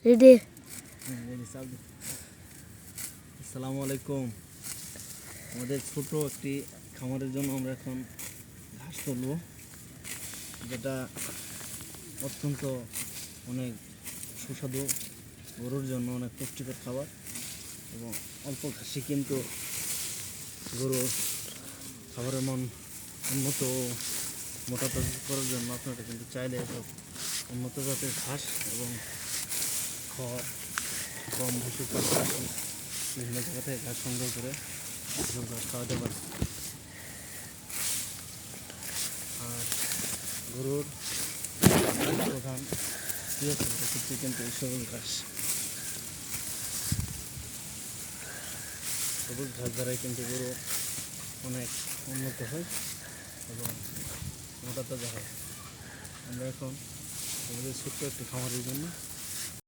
Ready. আসসালামু আলাইকুম। আমাদের ছোট একটি খামারের জন্য আমরা এখন ঘাস তুলব, যেটা অত্যন্ত অনেক সুস্বাদু, গরুর জন্য অনেক পুষ্টিকর খাবার এবং অল্প ঘাসই কিন্তু গরুর খাবারের মান উন্নত ও মোটা তাজা করার জন্য আপনারা কিন্তু চাইলে এসব উন্নত জাতের ঘাস এবং খড়, গম, ভুসির পাশাপাশি বিভিন্ন জায়গা থেকে ঘাস সংগ্রহ করে এসব ঘাস খাওয়াতে পারে। আর গরুর প্রধান প্রিয় খাবার ক্ষেত্রে কিন্তু এই সবুজ ঘাস। সবুজ ঘাস দ্বারাই কিন্তু গরু অনেক উন্নত হয় এবং মোটা তাজা হয়। আমরা এখন আমাদের ছোট্ট একটি খামারের জন্য